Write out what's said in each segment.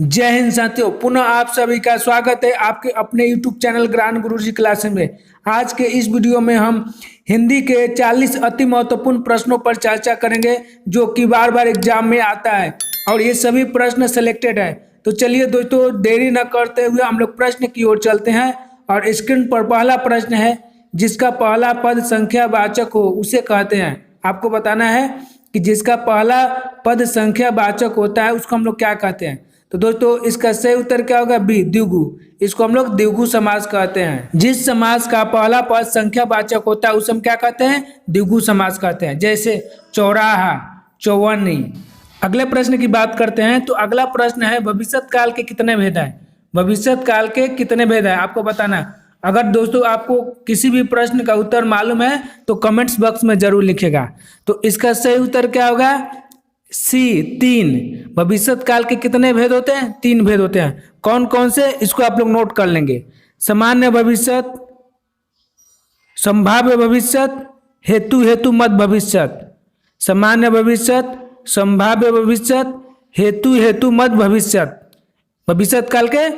जय हिंद साथियों, पुनः आप सभी का स्वागत है आपके अपने YouTube चैनल ज्ञान गुरुजी क्लास में। आज के इस वीडियो में हम हिंदी के 40 अति महत्वपूर्ण प्रश्नों पर चर्चा करेंगे जो कि बार बार एग्जाम में आता है और ये सभी प्रश्न सिलेक्टेड है। तो चलिए दोस्तों, देरी न करते हुए हम लोग प्रश्न की ओर चलते हैं। और स्क्रीन पर पहला प्रश्न है, जिसका पहला पद संख्यावाचक हो उसे कहते हैं। आपको बताना है कि जिसका पहला पद संख्यावाचक होता है उसको हम लोग क्या कहते हैं। तो दोस्तों, इसका सही उत्तर क्या होगा? बी, द्विगु। इसको हम लोग द्विगु समास कहते हैं। जिस समास का पहला पद संख्यावाचक होता है उसे हम क्या कहते हैं? द्विगु समास कहते हैं। जैसे चौराहा, चौवन्नी। अगले प्रश्न की बात करते हैं। तो अगला प्रश्न है, भविष्यत काल के कितने भेद हैं? भविष्यत काल के कितने भेद हैं आपको बताना है। अगर दोस्तों आपको किसी भी प्रश्न का उत्तर मालूम है तो कमेंट्स बॉक्स में जरूर लिखेगा। तो इसका सही उत्तर क्या होगा? सी, 3। भविष्यत काल के कितने भेद होते हैं? 3 भेद होते हैं। कौन कौन से, इसको आप लोग नोट कर लेंगे। सामान्य भविष्यत, संभाव्य भविष्यत, हेतु मत भविष्यत। सामान्य भविष्यत, संभाव्य भविष्यत, हेतु मत भविष्यत। भविष्यत काल के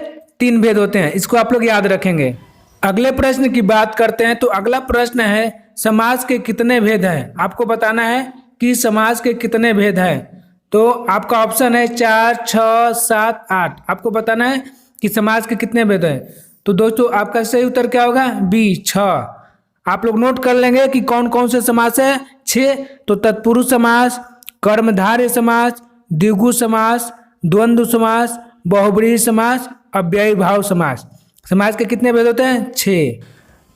3 भेद होते हैं, इसको आप लोग याद रखेंगे। अगले प्रश्न की बात करते हैं। तो अगला प्रश्न है, समास के कितने भेद हैं? आपको बताना है कि समास के कितने भेद हैं। तो आपका ऑप्शन है 4, 6, 7, 8। आपको बताना है कि समास के कितने भेद हैं। तो दोस्तों आपका सही उत्तर क्या होगा? बी, 6। आप लोग नोट कर लेंगे कि कौन कौन से समास है। 6 तो तत्पुरुष समास, कर्मधारय समास, द्विगु समास, द्वंद्व समास, बहुब्रीहि समास, अव्ययी भाव समास। समास के कितने भेद होते हैं? 6।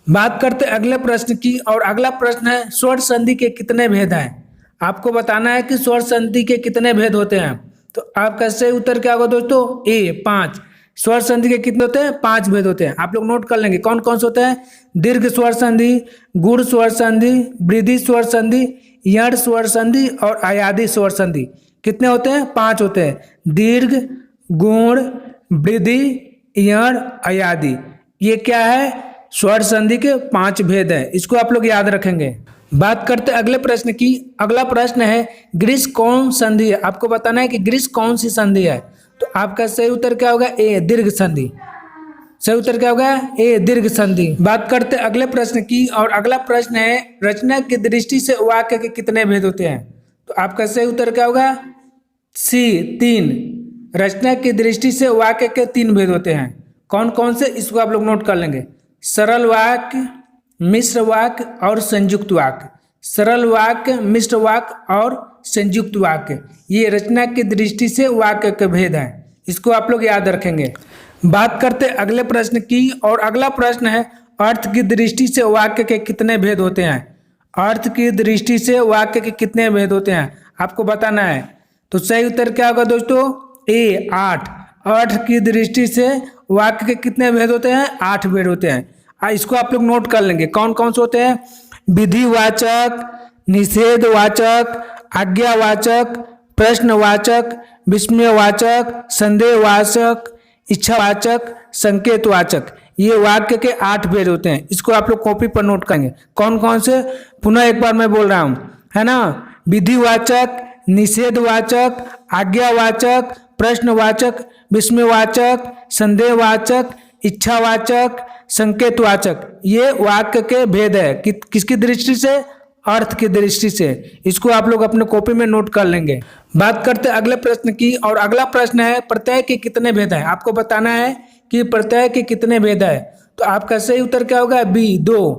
बात करते अगले प्रश्न की। और अगला प्रश्न है, स्वर संधि के कितने भेद हैं? आपको बताना है कि स्वर संधि के कितने भेद होते हैं। तो आपका सही उत्तर क्या होगा दोस्तों? ए, 5। स्वर संधि के कितने होते हैं? 5 भेद होते हैं। आप लोग नोट कर लेंगे कौन कौन से होते हैं। दीर्घ स्वर संधि, गुण स्वर संधि, वृद्धि स्वर संधि, यण स्वर संधि और अयादि स्वर संधि। कितने होते हैं? 5 होते हैं। दीर्घ, गुण, वृद्धि, यण, अयादि। ये क्या है? स्वर संधि के 5 भेद हैं। इसको आप लोग याद रखेंगे। बात करते अगले प्रश्न की। अगला प्रश्न है, ग्रीस कौन संधि है? आपको बताना है कि ग्रीस कौन सी संधि है। तो आपका सही उत्तर क्या होगा? ए, दीर्घ संधि। सही उत्तर क्या होगा? ए, दीर्घ संधि। बात करते अगले प्रश्न की। और अगला प्रश्न है, रचना की दृष्टि से वाक्य के कितने भेद होते हैं? तो आपका सही उत्तर क्या होगा? सी, 3। रचना की दृष्टि से वाक्य के 3 भेद होते हैं। कौन कौन से, इसको आप लोग नोट कर लेंगे। सरल वाक्य, मिश्र वाक्य और संयुक्त वाक्य। सरल वाक्य, मिश्र वाक्य और संयुक्त वाक्य, ये रचना की दृष्टि से वाक्य के भेद हैं। इसको आप लोग याद रखेंगे। बात करते अगले प्रश्न की। और अगला प्रश्न है, अर्थ की दृष्टि से वाक्य के कितने भेद होते हैं? अर्थ की दृष्टि से वाक्य के कितने भेद होते हैं आपको बताना है। तो सही उत्तर क्या होगा दोस्तों? ए, 8। अर्थ की दृष्टि से वाक्य के कितने भेद होते हैं? 8 भेद होते हैं। इसको आप लोग नोट कर लेंगे कौन कौन से होते हैं। विधिवाचक, निषेधवाचक, आज्ञावाचक, प्रश्नवाचक, विस्मयवाचक, संदेहवाचक, इच्छावाचक, संकेतवाचक। ये वाक्य के 8 भेद होते हैं। इसको आप लोग कॉपी पर नोट करेंगे कौन कौन से। पुनः एक बार मैं बोल रहा हूँ, है ना। विधिवाचक, निषेधवाचक, आज्ञावाचक, प्रश्नवाचक, विस्मयवाचक, संदेहवाचक, इच्छावाचक, संकेतवाचक। ये वाक्य के भेद है किसकी दृष्टि से? अर्थ की दृष्टि से। इसको आप लोग अपने कॉपी में नोट कर लेंगे। बात करते अगले प्रश्न की। और अगला प्रश्न है, प्रत्यय के कितने भेद हैं? आपको बताना है कि प्रत्यय के कितने भेद है। तो आपका सही उत्तर क्या होगा? बी, 2।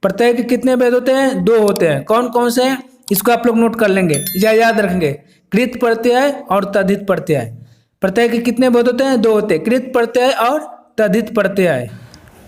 प्रत्यय के कितने भेद होते हैं? 2 होते हैं। कौन कौन से हैं? इसको आप लोग नोट कर लेंगे या याद रखेंगे। कृत प्रत्यय और तद्धित प्रत्यय। प्रत्यय के कितने भेद होते हैं? 2 होते हैं, कृत प्रत्यय और तद्धित प्रत्यय।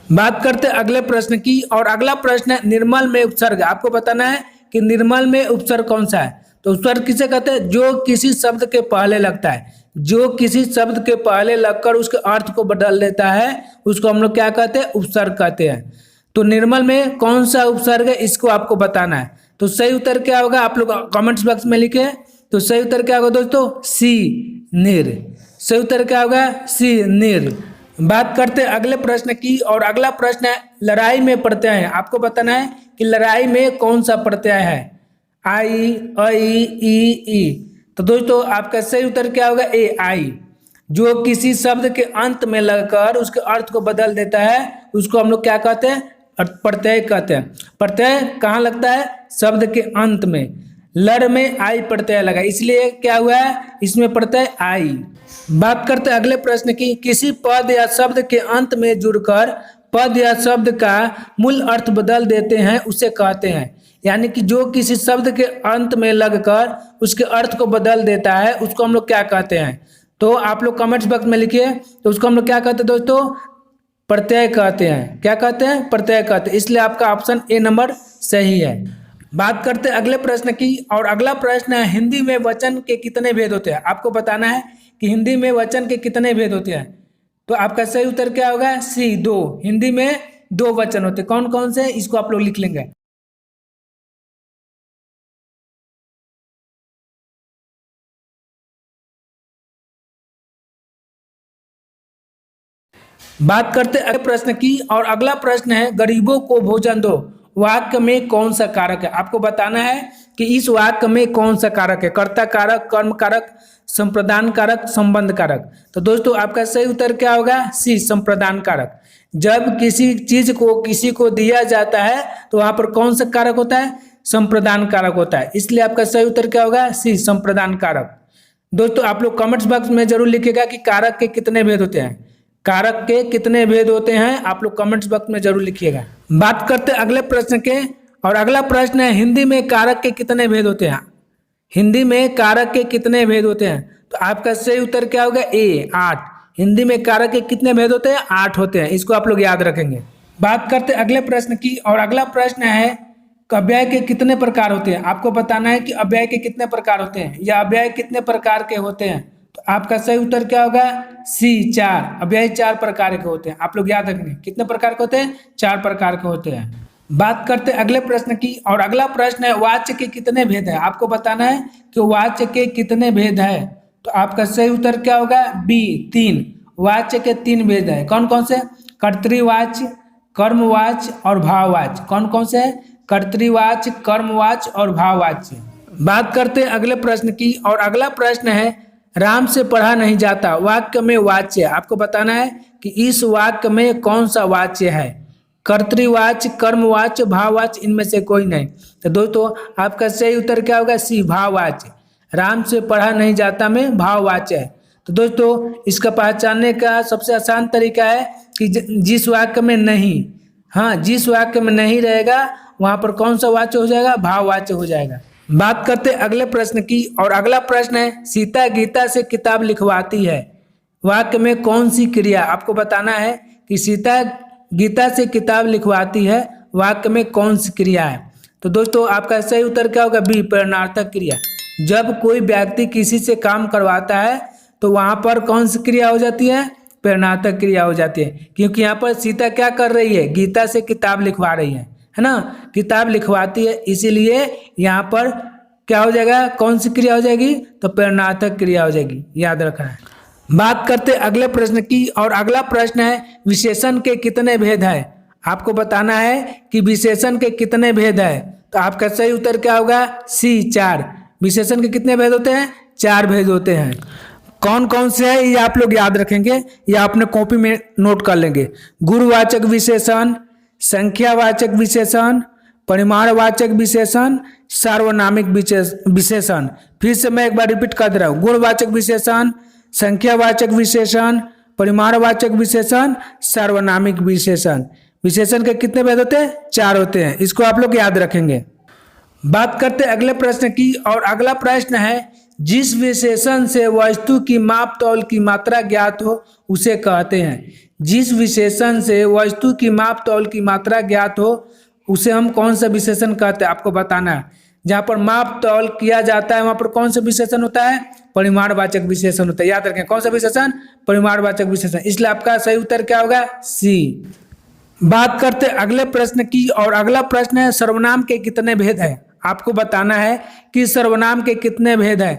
बात करते अगले प्रश्न की। और अगला प्रश्न है, निर्मल में उपसर्ग। आपको बताना है कि निर्मल में उपसर्ग कौन सा है। तो उपसर्ग किसे कहते हैं? जो किसी शब्द के पहले लगता है। जो किसी शब्द के पहले लगकर उसके अर्थ को बदल देता है उसको हम लोग क्या कहते हैं? उपसर्ग कहते हैं। तो निर्मल में कौन सा उपसर्ग है, इसको आपको बताना है। तो सही उत्तर क्या होगा? आप लोग कमेंट्स बॉक्स में लिखे। तो सही उत्तर क्या होगा दोस्तों? सी, निर। सही उत्तर क्या होगा? सी, निर। बात करते हैं अगले प्रश्न की। और अगला प्रश्न है, लड़ाई में प्रत्यय है। आपको बताना है कि लड़ाई में कौन सा प्रत्यय है। आई, ऐ, ई, ई। तो दोस्तों आपका सही उत्तर क्या होगा? ए, आई। जो किसी शब्द के अंत में लगकर उसके अर्थ को बदल देता है उसको हम लोग क्या कहते हैं? प्रत्यय कहते हैं। प्रत्यय कहाँ लगता है? शब्द के अंत में। लड़ में आई प्रत्यय लगा, इसलिए क्या हुआ है? इसमें प्रत्यय आई। बात करते हैं अगले प्रश्न की। किसी पद या शब्द के अंत में जुड़कर पद या शब्द का मूल अर्थ बदल देते हैं उसे कहते हैं। यानी कि जो किसी शब्द के अंत में लगकर उसके अर्थ को बदल देता है उसको हम लोग क्या कहते हैं? तो आप लोग कमेंट्स बॉक्स में लिखिए। तो उसको हम लोग क्या कहते हैं दोस्तों? प्रत्यय कहते हैं। क्या कहते हैं? प्रत्यय कहते हैं। इसलिए आपका ऑप्शन ए नंबर सही है। बात करते हैं अगले प्रश्न की, और अगला प्रश्न है हिंदी में वचन के कितने भेद होते हैं? आपको बताना है कि हिंदी में वचन के कितने भेद होते हैं। तो आपका सही उत्तर क्या होगा? सी, 2। हिंदी में 2 वचन होते हैं। कौन कौन से? इसको आप लोग लिख लेंगे। बात करते हैं अगले प्रश्न की, और अगला प्रश्न है गरीबों को भोजन दो वाक्य में कौन सा कारक है? आपको बताना है कि इस वाक्य में कौन सा कारक है। कर्ता कारक, कर्म कारक, संप्रदान कारक, संबंध कारक। तो दोस्तों आपका सही उत्तर क्या होगा? सी, संप्रदान कारक। जब किसी चीज को किसी को दिया जाता है तो वहां पर कौन सा कारक होता है? संप्रदान कारक होता है। इसलिए आपका सही उत्तर क्या होगा? सी, संप्रदान कारक। दोस्तों आप लोग कमेंट्स बॉक्स में जरूर लिखिएगा कि कारक के कितने भेद होते हैं। कारक के कितने भेद होते हैं आप लोग कमेंट्स बॉक्स में जरूर लिखिएगा। बात करते हैं अगले प्रश्न के, और अगला प्रश्न है हिंदी में कारक के कितने भेद होते हैं? हिंदी में कारक के कितने भेद होते हैं? तो आपका सही उत्तर क्या होगा? ए, 8। हिंदी में कारक के कितने भेद होते हैं? 8 होते हैं। इसको आप लोग याद रखेंगे। बात करते हैं अगले प्रश्न की, और अगला प्रश्न है अव्यय के कितने प्रकार होते हैं? आपको बताना है कि अव्यय के कितने प्रकार होते हैं या अव्यय कितने प्रकार के होते हैं। तो आपका सही उत्तर क्या होगा? सी, 4। अव्यय 4 प्रकार के होते हैं। आप लोग याद रखेंगे कितने प्रकार के होते हैं? 4 प्रकार के होते हैं। बात करते हैं अगले प्रश्न की, और अगला प्रश्न है वाच्य के कितने भेद है? आपको बताना है कि वाच्य के कितने भेद है। तो आपका सही उत्तर क्या होगा? बी, 3। वाच्य के 3 भेद है। कौन कौन से? कर्तृवाच्य, कर्मवाच्य और भाववाच्य। कौन कौन से? कर्तृवाच्य, कर्मवाच्य और भाववाच्य। बात करते हैं अगले प्रश्न की, और अगला प्रश्न है राम से पढ़ा नहीं जाता वाक्य में वाच्य। आपको बताना है कि इस वाक्य में कौन सा वाच्य है। कर्तृवाच्य, कर्मवाच्य, भाववाच्य, इनमें से कोई नहीं। तो दोस्तों आपका सही उत्तर क्या होगा? सी, भाववाच्य। राम से पढ़ा नहीं जाता में भाववाच्य है। तो दोस्तों इसका पहचानने का सबसे आसान तरीका है कि जिस वाक्य में नहीं, हाँ जिस वाक्य में नहीं रहेगा वहां पर कौन सा वाच्य हो जाएगा? भाववाच्य हो जाएगा। बात करते अगले प्रश्न की, और अगला प्रश्न है सीता गीता से किताब लिखवाती है वाक्य में कौन सी क्रिया? आपको बताना है कि सीता गीता से किताब लिखवाती है वाक्य में कौन सी क्रिया है। तो दोस्तों आपका सही उत्तर क्या होगा? बी, प्रेरणार्थक क्रिया। जब कोई व्यक्ति किसी से काम करवाता है तो वहां पर कौन सी क्रिया हो जाती है? प्रेरणार्थक क्रिया हो जाती है। क्योंकि यहाँ पर सीता क्या कर रही है? गीता से किताब लिखवा रही है ना, किताब लिखवाती है, इसीलिए यहाँ पर क्या हो जाएगा? कौन सी क्रिया हो जाएगी? तो प्रेरणार्थक क्रिया हो जाएगी, याद रखना है। बात करते अगले प्रश्न की, और अगला प्रश्न है विशेषण के कितने भेद है? आपको बताना है कि विशेषण के कितने भेद है। तो आपका सही उत्तर क्या होगा? सी, 4। विशेषण के कितने भेद होते हैं? 4 भेद होते हैं। कौन कौन से है ये आप लोग याद रखेंगे या अपने कॉपी में नोट कर लेंगे। गुणवाचक विशेषण, संख्यावाचक विशेषण, परिमाणवाचक विशेषण, सार्वनामिक विशेषण। फिर से मैं एक बार रिपीट कर दे रहा हूँ। गुणवाचक विशेषण, संख्यावाचक विशेषण, परिमाणवाचक विशेषण, सार्वनामिक विशेषण। विशेषण के कितने भेद होते हैं? 4 होते हैं। इसको आप लोग याद रखेंगे। बात करते अगले प्रश्न की, और अगला प्रश्न है जिस विशेषण से वस्तु की माप तौल की मात्रा ज्ञात हो उसे कहते हैं। जिस विशेषण से वस्तु की माप तौल की मात्रा ज्ञात हो उसे हम कौन सा विशेषण कहते हैं? आपको बताना है। जहाँ पर माप तौल किया जाता है वहां पर कौन सा विशेषण होता है? परिमाणवाचक विशेषण होता है। याद रखें कौन सा विशेषण? परिमाणवाचक विशेषण। इसलिए आपका सही उत्तर क्या होगा? सी। बात करते अगले प्रश्न की, और अगला प्रश्न है सर्वनाम के कितने भेद है? आपको बताना है कि सर्वनाम के कितने भेद है।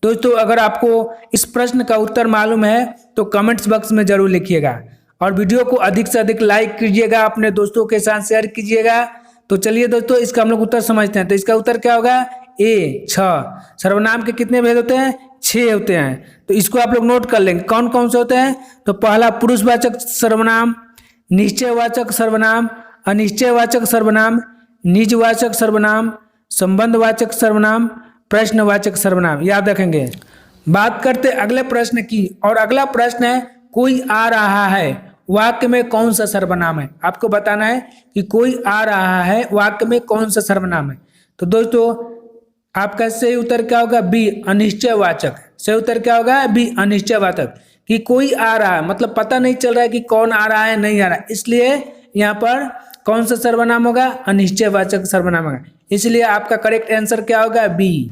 दोस्तों अगर आपको इस प्रश्न का उत्तर मालूम है तो कमेंट्स बॉक्स में जरूर लिखिएगा, और वीडियो को अधिक से अधिक लाइक कीजिएगा, अपने दोस्तों के साथ शेयर कीजिएगा। तो चलिए दोस्तों इसका हम लोग उत्तर समझते हैं। तो इसका उत्तर क्या होगा? ए 6। सर्वनाम के कितने भेद होते हैं? 6 होते हैं। तो इसको आप लोग नोट कर लेंगे कौन कौन से होते हैं। तो पहला पुरुषवाचक सर्वनाम, निश्चयवाचक सर्वनाम, अनिश्चयवाचक सर्वनाम, निजवाचक सर्वनाम, संबंधवाचक सर्वनाम, प्रश्नवाचक सर्वनाम, याद रखेंगे। बात करते अगले प्रश्न की, और अगला प्रश्न है कोई आ रहा है वाक्य में कौन सा सर्वनाम है। आपको बताना है कि कोई आ रहा है वाक्य में कौन सा सर्वनाम है। तो दोस्तों आपका सही उत्तर क्या होगा? बी, अनिश्चयवाचक। सही उत्तर क्या होगा? बी, अनिश्चयवाचक। कि कोई आ रहा है मतलब पता नहीं चल रहा है कि कौन आ रहा है, नहीं आ रहा है, इसलिए यहाँ पर कौन सा सर्वनाम होगा? अनिश्चयवाचक सर्वनाम होगा। इसलिए आपका करेक्ट आंसर क्या होगा? बी।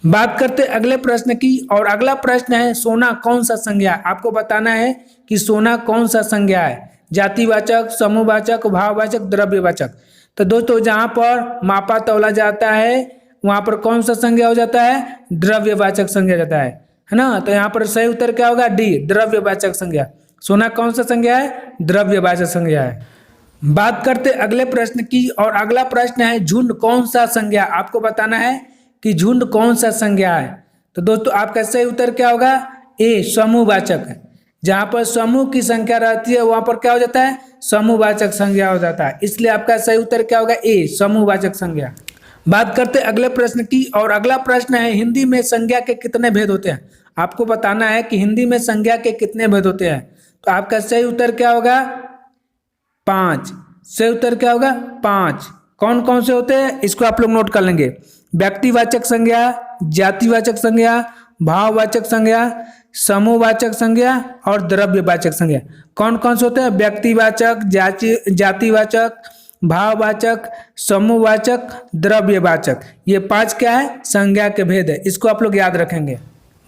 बात करते अगले प्रश्न की, और अगला प्रश्न है सोना कौन सा संज्ञा। आपको बताना है कि सोना कौन सा संज्ञा है। जातिवाचक, समूहवाचक, भाववाचक, द्रव्यवाचक। तो दोस्तों जहां पर मापा तौला जाता है वहां पर कौन सा संज्ञा हो जाता है? द्रव्यवाचक संज्ञा जाता है ना। तो यहाँ पर सही उत्तर क्या होगा? डी, द्रव्यवाचक संज्ञा। सोना कौन सा संज्ञा है? द्रव्यवाचक संज्ञा है। बात करते अगले प्रश्न की, और अगला प्रश्न है झुंड कौन सा संज्ञा। आपको बताना है कि झुंड कौन सा संज्ञा है। तो दोस्तों आपका सही उत्तर क्या होगा? ए, समूहवाचक। जहां पर समूह की संख्या रहती है वहां पर क्या हो जाता है? समूहवाचक संज्ञा हो जाता है। इसलिए आपका सही उत्तर क्या होगा? ए, समूहवाचक संज्ञा। बात करते अगले प्रश्न की, और अगला प्रश्न है हिंदी में संज्ञा के कितने भेद होते हैं। आपको बताना है कि हिंदी में संज्ञा के कितने भेद होते हैं। तो आपका सही उत्तर क्या होगा? 5। सही उत्तर क्या होगा? 5। कौन कौन से होते हैं इसको आप लोग नोट कर लेंगे। व्यक्तिवाचक संज्ञा, जातिवाचक संज्ञा, भाववाचक संज्ञा, समूहवाचक संज्ञा और द्रव्यवाचक संज्ञा। कौन कौन से होते हैं? व्यक्तिवाचक, जातिवाचक, भाववाचक, समूहवाचक, द्रव्यवाचक। ये 5 क्या है? संज्ञा के भेद है। इसको आप लोग याद रखेंगे।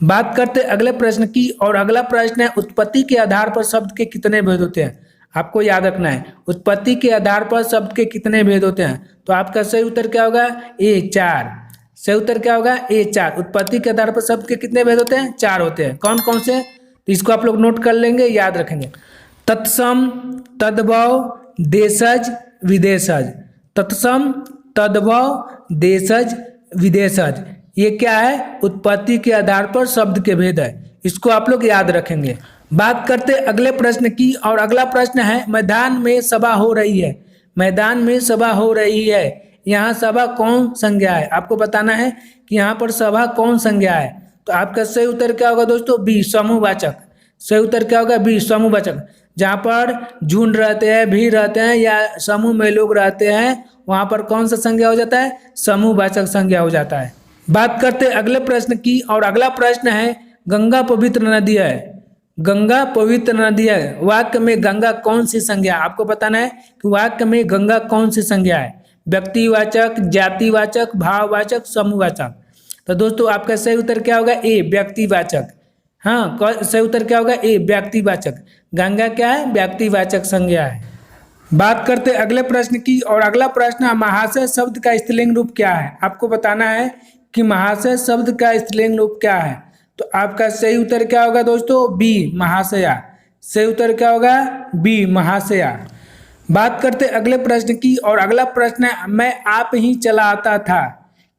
बात करते अगले प्रश्न की, और अगला प्रश्न है उत्पत्ति के आधार पर शब्द के कितने भेद होते हैं। आपको याद रखना है उत्पत्ति के आधार पर शब्द के कितने भेद होते हैं। तो आपका सही उत्तर क्या होगा? ए, 4। सही उत्तर क्या होगा? ए, 4। उत्पत्ति के आधार पर शब्द के कितने भेद होते हैं? 4 होते हैं। कौन कौन से? तो इसको आप लोग नोट कर लेंगे, याद रखेंगे। तत्सम, तद्भव, देशज, विदेशज। तत्सम, तद्भव, देशज, विदेशज। ये क्या है? उत्पत्ति के आधार पर शब्द के भेद है। इसको आप लोग याद रखेंगे। बात करते अगले प्रश्न की, और अगला प्रश्न है मैदान में सभा हो रही है। मैदान में सभा हो रही है, यहाँ सभा कौन संज्ञा है। आपको बताना है कि यहाँ पर सभा कौन संज्ञा है। तो आपका सही उत्तर क्या होगा दोस्तों? बी, समूहवाचक। सही उत्तर क्या होगा? बी, समूहवाचक। जहाँ पर झुंड रहते हैं, भीड़ रहते हैं या समूह में लोग रहते हैं वहाँ पर कौन सा संज्ञा हो जाता है? समूहवाचक संज्ञा हो जाता है। बात करते अगले प्रश्न की, और अगला प्रश्न है गंगा पवित्र नदी है। गंगा पवित्र नदी है, वाक्य में गंगा कौन सी संज्ञा। आपको बताना है कि वाक्य में गंगा कौन सी संज्ञा है। व्यक्तिवाचक, जातिवाचक, भाववाचक, समूहवाचक। तो दोस्तों आपका सही उत्तर क्या होगा? ए, व्यक्तिवाचक। हाँ, सही उत्तर क्या होगा? ए, व्यक्तिवाचक। गंगा क्या है? व्यक्तिवाचक संज्ञा है। बात करते अगले प्रश्न की, और अगला प्रश्न महाशय शब्द का स्त्रीलिंग रूप क्या है। आपको बताना है कि महाशय शब्द का स्त्रीलिंग रूप क्या है। तो आपका सही उत्तर क्या होगा दोस्तों? बी, महाशया। सही उत्तर क्या होगा? बी, महाशया। बात करते अगले प्रश्न की, और अगला प्रश्न है मैं आप ही चला आता था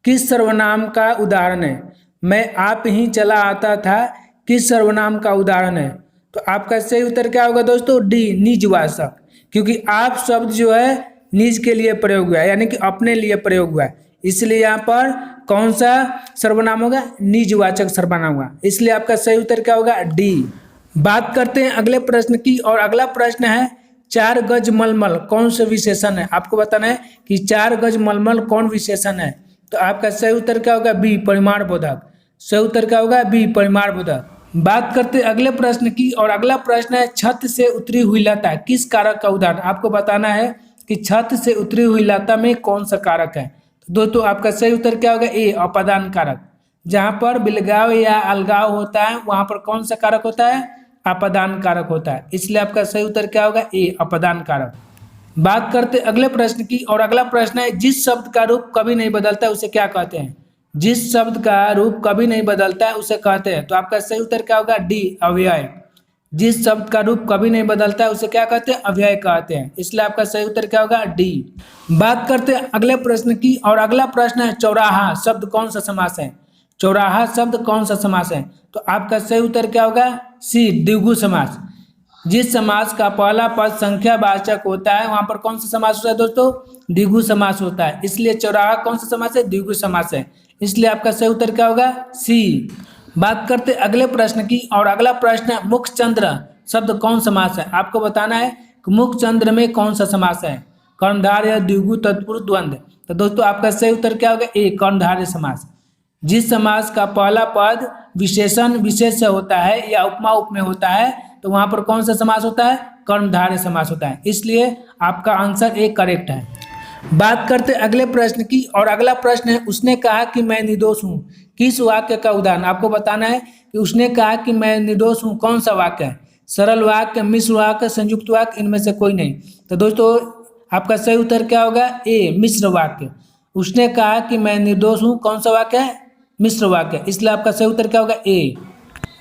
किस सर्वनाम का उदाहरण है। मैं आप ही चला आता था किस सर्वनाम का उदाहरण है। तो आपका सही उत्तर क्या होगा दोस्तों? डी, निजवाचक। क्योंकि आप शब्द जो है निज के लिए प्रयोग हुआ है, यानी कि अपने लिए प्रयोग हुआ है, इसलिए यहाँ पर कौन सा सर्वनाम होगा? निजवाचक सर्वनाम होगा। इसलिए आपका सही उत्तर क्या होगा? डी। बात करते हैं अगले प्रश्न की, और अगला प्रश्न है 4 गज मलमल कौन सा विशेषण है। आपको बताना है कि 4 गज मलमल कौन विशेषण है। तो आपका सही उत्तर क्या होगा? बी, परिमाणबोधक। सही उत्तर क्या होगा? बी, परिमाणबोधक। बात करते अगले प्रश्न की, और अगला प्रश्न है छत से उतरी हुई लता किस कारक का उदाहरण। आपको बताना है कि छत से उतरी हुई लता में कौन सा कारक है। तो दोस्तों आपका सही उत्तर क्या होगा? ए, अपादान कारक। जहां पर बिलगाव या अलगाव होता है वहां पर कौन सा कारक होता है? अपादान कारक होता है। इसलिए आपका सही उत्तर क्या होगा? ए, अपादान कारक। बात करते अगले प्रश्न की, और अगला प्रश्न है जिस शब्द का रूप कभी नहीं बदलता उसे क्या कहते हैं। जिस शब्द का रूप कभी नहीं बदलता है उसे कहते हैं। तो आपका सही उत्तर क्या होगा? डी, अव्यय। जिस शब्द का रूप कभी नहीं बदलता है उसे क्या कहते हैं, अव्यय कहते हैं। इसलिए आपका सही उत्तर क्या होगा, डी। बात करते हैं अगले प्रश्न की, और अगला प्रश्न है चौराहा शब्द कौन सा समास है। चौराहा शब्द कौन सा समास है, तो आपका सही उत्तर क्या होगा, सी, द्विगु समास। जिस समास का पहला पद संख्यावाचक होता है वहां पर कौन सा समास होता है दोस्तों, द्विगु समास होता है। इसलिए चौराहा कौन सा समास है, द्विगु समास है। इसलिए आपका सही उत्तर क्या होगा, सी। बात करते अगले प्रश्न की, और अगला प्रश्न है मुखचंद्र शब्द कौन समास है। आपको बताना है कि मुखचंद्र में कौन सा समास है, कर्णधारय, द्विगु, तत्पुरुष, द्वंद्व। तो दोस्तों आपका सही उत्तर क्या होगा, ए, कर्णधारय समास। जिस समास का पहला पद विशेषण विशेष से होता है या उपमा उपमेय होता है तो वहां पर कौन सा समास होता है, कर्णधारय समास होता है। इसलिए आपका आंसर ए करेक्ट है। बात करते अगले प्रश्न की, और अगला प्रश्न है उसने कहा कि मैं निर्दोष हूँ। किस वाक्य का उदाहरण, आपको बताना है कि उसने कहा कि मैं निर्दोष हूँ कौन सा वाक्य है। सरल वाक्य, मिश्र वाक्य, संयुक्त वाक्य, इनमें से कोई नहीं। तो दोस्तों आपका सही उत्तर क्या होगा, ए, मिश्र वाक्य। उसने कहा कि मैं निर्दोष हूँ कौन सा वाक्य है, मिश्र वाक्य। इसलिए आपका सही उत्तर क्या होगा, ए।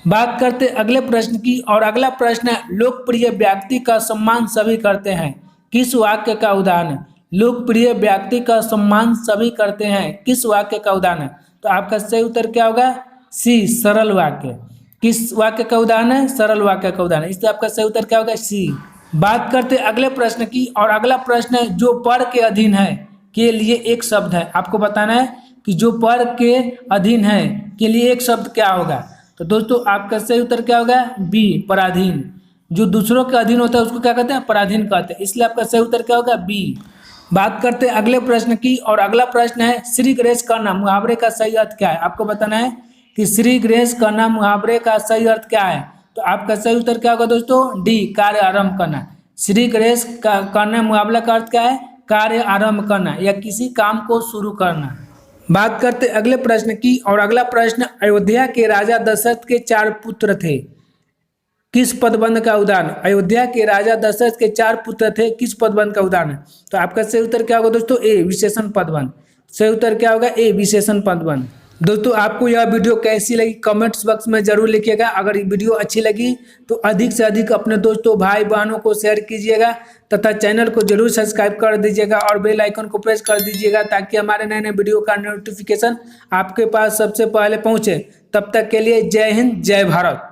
बात करते अगले प्रश्न की, और अगला प्रश्न है लोकप्रिय व्यक्ति का सम्मान सभी करते हैं। किस वाक्य का उदाहरण है, लोकप्रिय व्यक्ति का सम्मान सभी करते हैं, किस वाक्य का उदाहरण है। तो आपका सही उत्तर क्या होगा, सी, सरल वाक्य। किस वाक्य का उदाहरण है, सरल वाक्य का उदाहरण। इसलिए आपका सही उत्तर क्या होगा, सी। बात करते अगले प्रश्न की, और अगला प्रश्न है जो पर के अधीन है के लिए एक शब्द है। आपको बताना है कि जो पर के अधीन है के लिए एक शब्द क्या होगा। तो दोस्तों आपका सही उत्तर क्या होगा, बी, पराधीन। जो दूसरों के अधीन होता है उसको क्या कहते हैं, पराधीन कहते हैं। इसलिए आपका सही उत्तर क्या होगा, बी। बात करते हैं अगले प्रश्न की, और अगला प्रश्न है श्री गणेश करना मुहावरे का सही अर्थ क्या है। आपको बताना है कि श्री गणेश करना मुहावरे का सही अर्थ क्या है। तो आपका सही उत्तर क्या होगा दोस्तों, डी, कार्य आरंभ करना। श्री गणेश करना मुहावरा का अर्थ क्या है, कार्य आरंभ करना या किसी काम को शुरू करना। बात करते अगले प्रश्न की, और अगला प्रश्न अयोध्या के राजा दशरथ के 4 पुत्र थे, किस पदबंध का उदाहरण। अयोध्या के राजा दशरथ के 4 पुत्र थे, किस पदबंध का उदाहरण है। तो आपका सही उत्तर क्या होगा दोस्तों, ए, विशेषण पदबंध। सही उत्तर क्या होगा, ए, विशेषण पदबंध। दोस्तों आपको यह वीडियो कैसी लगी कमेंट्स बॉक्स में जरूर लिखिएगा। अगर वीडियो अच्छी लगी तो अधिक से अधिक अपने दोस्तों भाई बहनों को शेयर कीजिएगा, तथा चैनल को जरूर सब्सक्राइब कर दीजिएगा और बेल आइकन को प्रेस कर दीजिएगा, ताकि हमारे नए नए वीडियो का नोटिफिकेशन आपके पास सबसे पहले पहुंचे। तब तक के लिए जय हिंद, जय भारत।